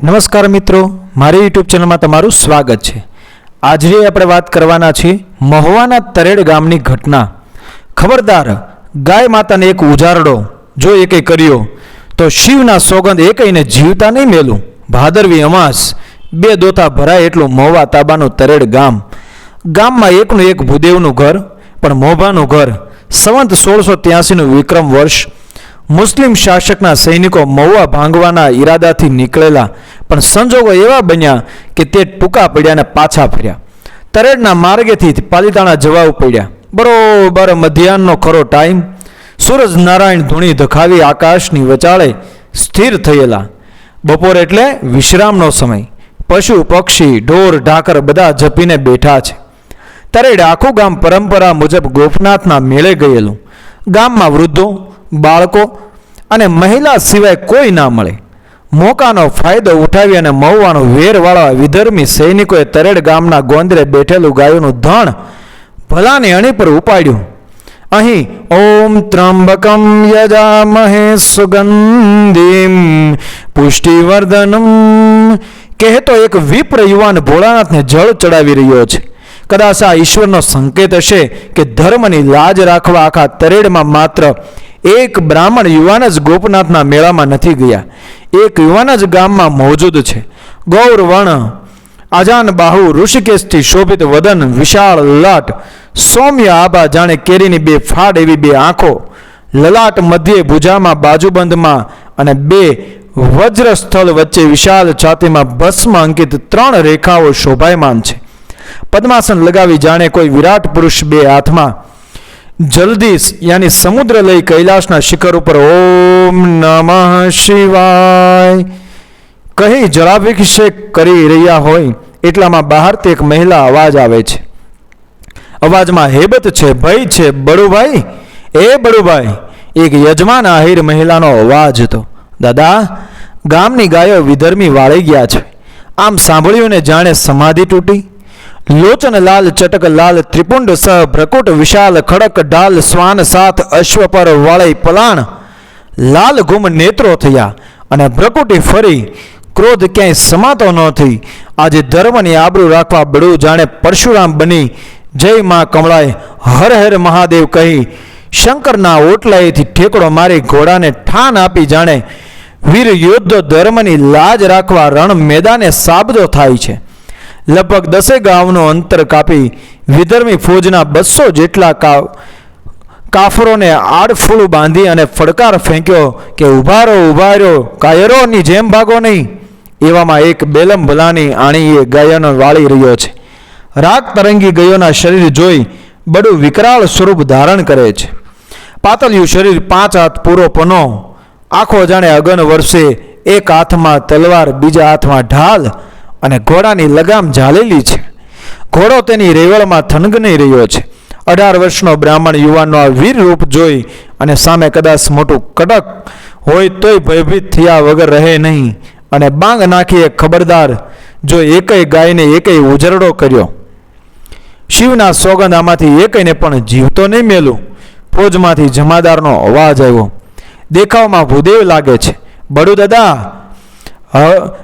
નમસ્કાર મિત્રો, મારી યુટ્યુબ ચેનલમાં તમારું સ્વાગત છે। આજે આપણે વાત કરવાના છીએ મહુવાના તરેડ ગામની ઘટના। ખબરદાર, ગાય માતાને એક ઉજારડો જો એકે કર્યો તો શિવના સોગંદ એકઈને જીવતા નહીં મેલું। ભાદરવી અમાસ બે દોતા ભરાય એટલું મહુવા તાબાનું તરેડ ગામ। ગામમાં એકનું એક ભૂદેવનું ઘર, પણ મોભાનું ઘર। સંવંત 1683નું વિક્રમ વર્ષ। મુસ્લિમ શાસકના સૈનિકો મહુવા ભાંગવાના ઈરાદાથી નીકળેલા, પણ સંજોગો એવા બન્યા કે તે ટૂંકા પડ્યા અને પાછા ફર્યા। તરેડના માર્ગેથી પાલીતાણા જવા પડ્યા। બરોબર મધ્યાહનનો ખરો ટાઈમ। સૂરજ નારાયણ ધૂણી ધખાવી આકાશની વચાળે સ્થિર થયેલા। બપોર એટલે વિશ્રામનો સમય। પશુ પક્ષી ઢોર ઢાકર બધા જપીને બેઠા છે। તરેડ આખું ગામ પરંપરા મુજબ ગોપનાથના મેળે ગયેલું। ગામમાં વૃદ્ધો, બાળકો અને મહિલા સિવાય કોઈ ના મળે। મોકાનો ફાયદો ઉઠાવી અને મહુવાનો વેરવાળા વિધર્મી સૈનિકોએ તરેડ ગામના ગોંદરે બેઠેલું ગાયોનું ધણ ભલાની અણી પર ઉપાડ્યું। અહીં ઓમ ત્રંબકમ યજામહે સુગંધિમ પુષ્ટિવર્ધનમ કહેતો એક વિપ્ર યુવાન ભોળાનાથને જળ ચડાવી રહ્યો છે। કદાચ આ ઈશ્વરનો સંકેત હશે કે ધર્મની લાજ રાખવા આખા તરેડમાં માત્ર એક બ્રાહ્મણ યુવાન જ ગોપનાથના મેળામાં નથી ગયા। એક યુવાન જ ગામમાં મોજૂદ છે। ગૌરવર્ણ આજાન બાહુ, ઋષિકેશથી શોભિત વદન, વિશાળ લલાટ, સૌમ્ય આભા જાણે કેરીની બે ફાડ એવી બે આંખો, લલાટ મધ્યે ભુજામાં બાજુબંધમાં અને બે વજ્રસ્થળ વચ્ચે વિશાળ છાતીમાં ભસ્મ અંકિત 3 રેખાઓ શોભાયમાન છે। પદ્માસન લગાવી જાણે કોઈ વિરાટ પુરુષ બે હાથમાં જલદી યાની સમુદ્ર લઈ કૈલાસના શિખર ઉપર ઓમ નમઃ શિવાય કહી જળાભિષેક કરી રહ્યા હોય એટલામાં બહારથી એક મહિલા અવાજ આવે છે। અવાજમાં હેબત છે, ભય છે। બડુભાઈ, એ બડુભાઈ, એક યજમાન આહિર મહિલાનો અવાજ હતો। દાદા, ગામની ગાયો વિધર્મી વાળી ગયા છે। આમ સાંભળ્યું ને જાણે સમાધિ તૂટી। લોચન લાલ ચટક લાલ ત્રિપુંડ સહ ભ્રકુટ વિશાલ ખડક ઢાલ શ્વાન સાથ અશ્વ પર વાળે પલાણ લાલ ગુમ નેત્રો થયા અને ભ્રકુટી ફરી ક્રોધ ક્યાંય સમાતો નથી। આજે ધર્મની આબરૂ રાખવા બળું જાણે પરશુરામ બની જય માં કમળાએ હર હર મહાદેવ કહી શંકરના ઓટલાએથી ઠેકડો મારી ઘોડાને ઠાન આપી જાણે વીર યોદ્ધો ધર્મની લાજ રાખવા રણ મેદાને સાબદો થાય છે। લગભગ 10 ગામનું અંતર કાપી વિધર્મી ફોજના 200 જેટલા કાફરોને આડફૂલું બાંધી અને ફડકાર ફેંક્યો કે ઉભા રહ્યો, કાયરોની જેમ ભાગો નહીં। એવામાં એક બેલમ ભલાની આણી એ ગાયોને વાળી રહ્યો છે। રાગ તરંગી ગાયોના શરીર જોઈ બડું વિકરાળ સ્વરૂપ ધારણ કરે છે। પાતળિયું શરીર, 5 હાથ પૂરો પનો, આખો જાણે અગન વર્ષે, એક હાથમાં તલવાર, બીજા હાથમાં ઢાલ અને ઘોડાની લગામ ઝાલેલી છે। ઘોડો તેની રેવળમાં થનગની રહ્યો છે। 18 વર્ષનો બ્રાહ્મણ યુવાનનો આ વીર રૂપ જોઈ અને સામે કદાચ મોટું કડક હોય તોય ભયભીત થયા વગર રહે નહીં અને બાંગ નાખી ખબરદાર જો એકેય ગાયને એકેય ઉજરડો કર્યો। શિવના સોગંદ આમાંથી એકેયને પણ જીવતો નહીં મેલું। ફોજમાંથી જમાદારનો અવાજ આવ્યો। દેખાવમાં ભૂદેવ લાગે છે। બડુ દાદા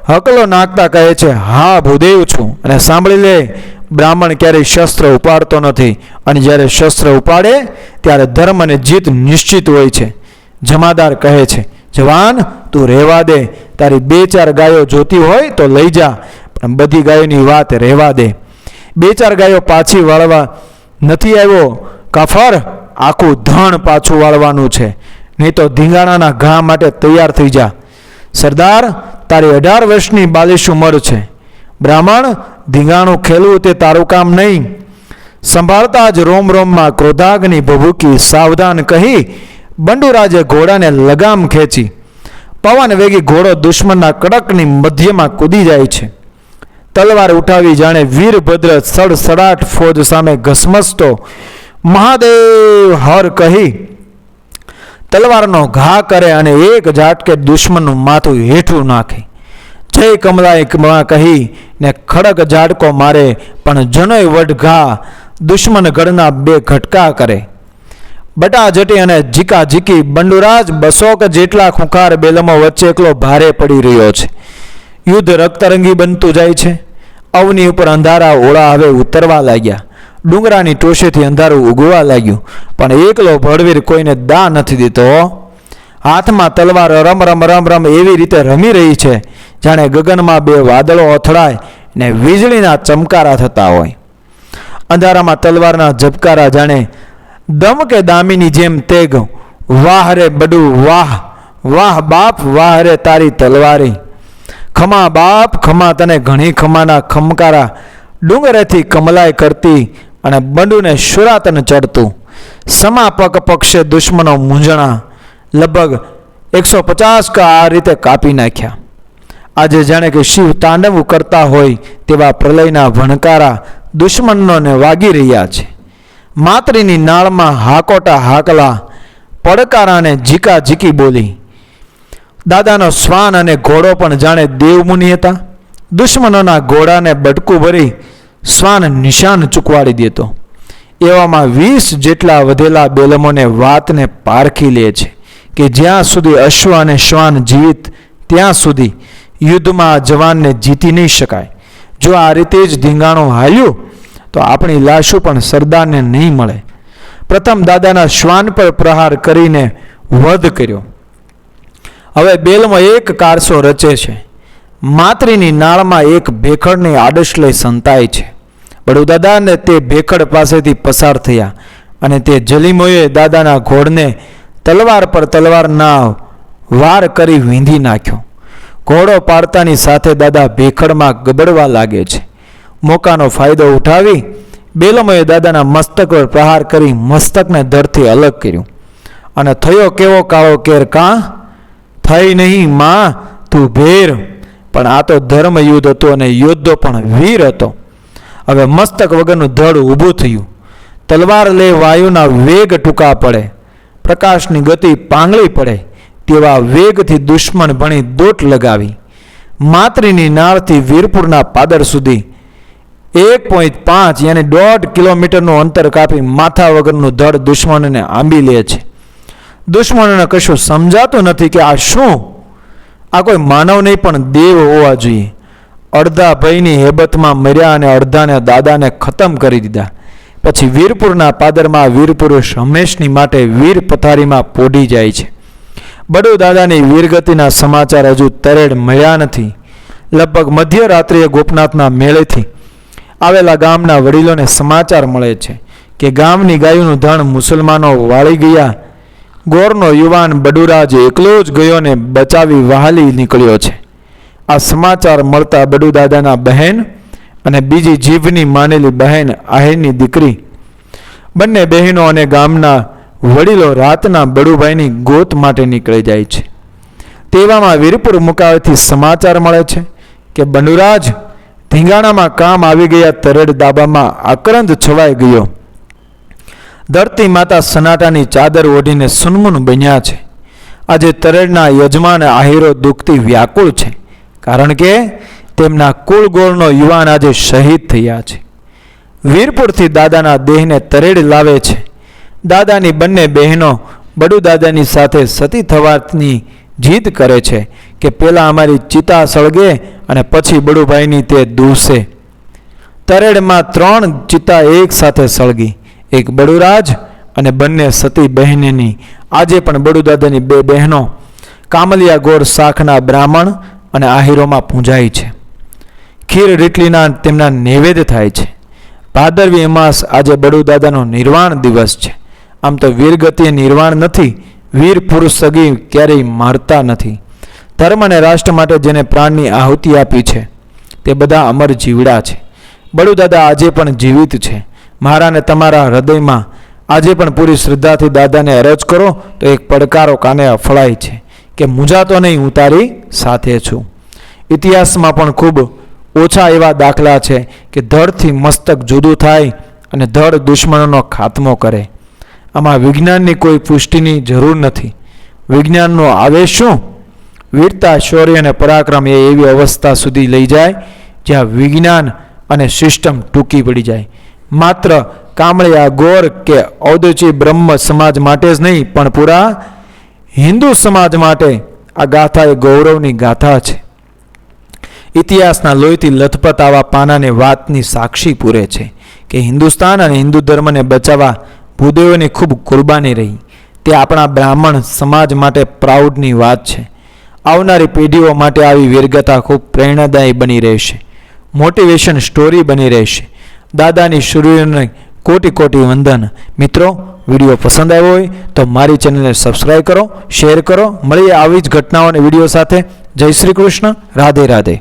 હકલો નાખતા કહે છે, હા ભૂદેવ છું। અને સાંભળી લે, બ્રાહ્મણ ક્યારેય શસ્ત્ર ઉપાડતો નથી અને જ્યારે શસ્ત્ર ઉપાડે ત્યારે ધર્મ અને જીત નિશ્ચિત હોય છે। જમાદાર કહે છે, જવાન તું રહેવા દે, તારી 2-4 ગાયો જોતી હોય તો લઈ જા, પણ બધી ગાયોની વાત રહેવા દે। 2-4 ગાયો પાછી વાળવા નથી આવ્યો કાફર, આખું ધણ પાછું વાળવાનું છે, નહીં તો ધીંગાણાના ઘા માટે તૈયાર થઈ જા। સરદાર, તારી 18 વર્ષની બાલિશ ઉંમર છે। બ્રાહ્મણ, ધીંગાણું ખેલવું તે તારું કામ નહીં। સંભાળતા જ રોમ રોમમાં ક્રોધાગ્નિ ભભૂકી સાવધાન કહી બંડુરાજે ઘોડાને લગામ ખેંચી। પવન વેગી ઘોડો દુશ્મનના કડકની મધ્યમાં કૂદી જાય છે। તલવાર ઉઠાવી જાણે વીરભદ્ર સડસડાટ ફોજ સામે ઘસમસતો મહાદેવ હર કહી તલવારનો ઘા કરે અને એક ઝાટકે દુશ્મનનું માથું હેઠું નાખે। જય કમલાએ કમળા કહી ને ખડક ઝાટકો મારે, પણ જનોય વઢ ઘા દુશ્મન ગઢના 2 ઘટકા કરે। બટાજટી અને ઝીકી બંડુરાજ 200 જેટલા ખુંખાર બેલમો વચ્ચે એકલો ભારે પડી રહ્યો છે। યુદ્ધ રક્તરંગી બનતું જાય છે. અવની ઉપર અંધારા ઓળા હવે ઉતરવા લાગ્યા. ડુંગરાની ટોશેથી અંધારું ઉગવા લાગ્યું. પણ એકલો ભડવીર કોઈને દા નથી દીધો. હાથમાં તલવાર રમ રમ રમ રમ એવી રીતે રમી રહી છે જાણે ગગનમાં બે વાદળો અથડાય ને વીજળીના ચમકારા થતા હોય. અંધારામાં તલવારના ઝબકારા જાણે દમ કે દામીની જેમ તેગ. વાહ રે બડુ વાહ, વાહ બાપ વાહ રે તારી તલવારી. ખમા બાપ ખમા તને ઘણી ખમાના ખમકારા. ડુંગરેથી કમલાય કરતી અને બંડુને શુરાતન ચડતું. સમા પગ પક્ષે દુશ્મનો મૂંઝણા. લગભગ 150 કા આ રીતે કાપી નાખ્યા. આજે જાણે કે શિવ તાંડવ કરતા હોય તેવા પ્રલયના ભણકારા દુશ્મનોને વાગી રહ્યા છે. માતરીની નાળમાં હાકોટા હાકલા, પડકારાને ઝીકા ઝીકી બોલી. દાદાનો શ્વાન અને ઘોડો પણ જાણે દેવમુનિ હતા. દુશ્મનોના ઘોડાને બટકું ભરી શ્વાન નિશાન ચૂકવાડી દેતો. એવામાં 20 જેટલા વધેલા બેલમોને વાતને પારખી લે છે કે જ્યાં સુધી અશ્વ અને શ્વાન જીવિત ત્યાં સુધી યુદ્ધમાં આ જવાનને જીતી નહીં શકાય. જો આ રીતે જ ધીંગાણું હાલ્યું તો આપણી લાશો પણ સરદારને નહીં મળે. પ્રથમ દાદાના શ્વાન પર પ્રહાર કરીને વધ કર્યો. હવે બેલમાં એક કારસો રચે છે. માતરીની નાળમાં એક ભેખડની આડશ લઈ સંતાય છે. બડુદાદાને તે ભેખડ પાસેથી પસાર થયા અને તે જલીમોએ દાદાના ઘોડને તલવાર પર તલવારના વાર કરી વીંધી નાખ્યો. ઘોડો પાડતાની સાથે દાદા ભેખડમાં ગબડવા લાગે છે. મોકાનો ફાયદો ઉઠાવી બેલમોએ દાદાના મસ્તક પર પ્રહાર કરી મસ્તકને ધડથી અલગ કર્યું અને થયો કેવો કાળો કેર. કાં થઈ નહીં માં તું ભેર. પણ આ તો ધર્મ યુદ્ધ હતું અને યોદ્ધો પણ વીર હતો. હવે મસ્તક વગરનું ધડ ઊભું થયું. તલવાર લે વાયુના વેગ ટૂંકા પડે, પ્રકાશની ગતિ પાંગળી પડે તેવા વેગથી દુશ્મન ભણી દોટ લગાવી. માતરીની નાળથી વીરપુરના પાદર સુધી 1.5 યાની 1.5 કિલોમીટરનું અંતર કાપી માથા વગરનું ધડ દુશ્મનને આંબી લે છે. દુશ્મનોને કશું સમજાતું નથી કે આ શું? આ કોઈ માનવ નહીં પણ દેવ હોવા જોઈએ. અડધા ભયની હેબતમાં મર્યા અને અડધાને દાદાને ખતમ કરી દીધા. પછી વીરપુરના પાદરમાં વીરપુરુષ હંમેશની માટે વીર પથારીમાં પોઢી જાય છે. બડુ દાદાની વીરગતિના સમાચાર હજુ તરેડ મળ્યા નથી. લગભગ મધ્યરાત્રિએ ગોપનાથના મેળેથી આવેલા ગામના વડીલોને સમાચાર મળે છે કે ગામની ગાયોનું ધણ મુસલમાનો વાળી ગયા. ગોરનો યુવાન બડુરાજ એકલો જ ગયો ને બચાવી વહાલી નીકળ્યો છે. આ સમાચાર મળતા બડુ દાદાના બહેન અને બીજી જીવની માનેલી બહેન આહિરની દીકરી બંને બહેનો અને ગામના વડીલો રાતના બડુભાઈની ગોત માટે નીકળી જાય છે. તેવામાં વીરપુર મુકાવેથી સમાચાર મળે છે કે બડુરાજ ધીંગાણામાં કામ આવી ગયા. તરેડ દાબામાં આક્રંદ છવાઈ ગયો. ધરતી માતા સનાટાની ચાદર ઓઢીને સુનમુન બન્યા છે. આજે તરેડના યજમાન આહીરો દુઃખથી વ્યાકુળ છે, કારણ કે તેમના કુળગોળનો યુવાન આજે શહીદ થયા છે. વીરપુરથી દાદાના દેહને તરેડ લાવે છે. દાદાની બંને બહેનો બડુ દાદાની સાથે સતી થવાની જીદ કરે છે કે પહેલાં અમારી ચિતા સળગે અને પછી બડુભાઈની તે દૂસે. તરેડમાં 3 ચિતા એક સાથે સળગી. એક બડુરાજ અને બંને સતી બહેનની. આજે પણ બડુદાદાની 2 બહેનો કામલિયા ગોર શાખના બ્રાહ્મણ અને આહીરોમાં પૂંજાય છે. ખીર રીટલીના તેમના નૈવેદ્ય થાય છે. ભાદરવી અમાસ આજે બડુદાદાનો નિર્વાણ દિવસ છે. આમ તો વીરગતિએ નિર્વાણ નથી. વીર પુરુષ સગી ક્યારેય મારતા નથી. ધર્મ અને રાષ્ટ્ર માટે જેને પ્રાણની આહુતિ આપી છે તે બધા અમર જીવડા છે. બડુદાદા આજે પણ જીવિત છે. મારા ને તમારા હૃદયમાં આજે પણ પૂરી શ્રદ્ધાથી દાદાને અરજ કરો તો એક પડકારો કાને અફળાય છે કે મૂંઝાતો નહીં, હું તારી સાથે છું. ઇતિહાસમાં પણ ખૂબ ઓછા એવા દાખલા છે કે ધડથી મસ્તક જુદું થાય અને ધડ દુશ્મનોનો ખાત્મો કરે. આમાં વિજ્ઞાનની કોઈ પુષ્ટિની જરૂર નથી. વિજ્ઞાનનો આવેશ શું? વીરતા, શૌર્ય અને પરાક્રમ એ એવી અવસ્થા સુધી લઈ જાય જ્યાં વિજ્ઞાન અને સિસ્ટમ ટૂંકી પડી જાય. માત્ર કામળિયા ગોર કે ઔદચી બ્રહ્મ સમાજ માટે જ નહીં પણ પૂરા હિન્દુ સમાજ માટે આ ગાથા એ ગૌરવની ગાથા છે. ઇતિહાસના લોહીથી લથપથ આવા પાનાને વાતની સાક્ષી પૂરે છે કે હિન્દુસ્તાન અને હિન્દુ ધર્મને બચાવવા ભૂદેવોની ખૂબ કુરબાની રહી. તે આપણા બ્રાહ્મણ સમાજ માટે પ્રાઉડની વાત છે. આવનારી પેઢીઓ માટે આવી વીરગાથા ખૂબ પ્રેરણાદાયી બની રહેશે, મોટિવેશન સ્ટોરી બની રહેશે. દાદાની શૂર્યોને કોટી કોટી વંદન. મિત્રો, વિડીયો પસંદ આવ્યો હોય તો મારી ચેનલને સબસ્ક્રાઈબ કરો, શેર કરો. મળીએ આવી જ ઘટનાઓ અને વિડીયો સાથે. જય શ્રી કૃષ્ણ. રાધે રાધે.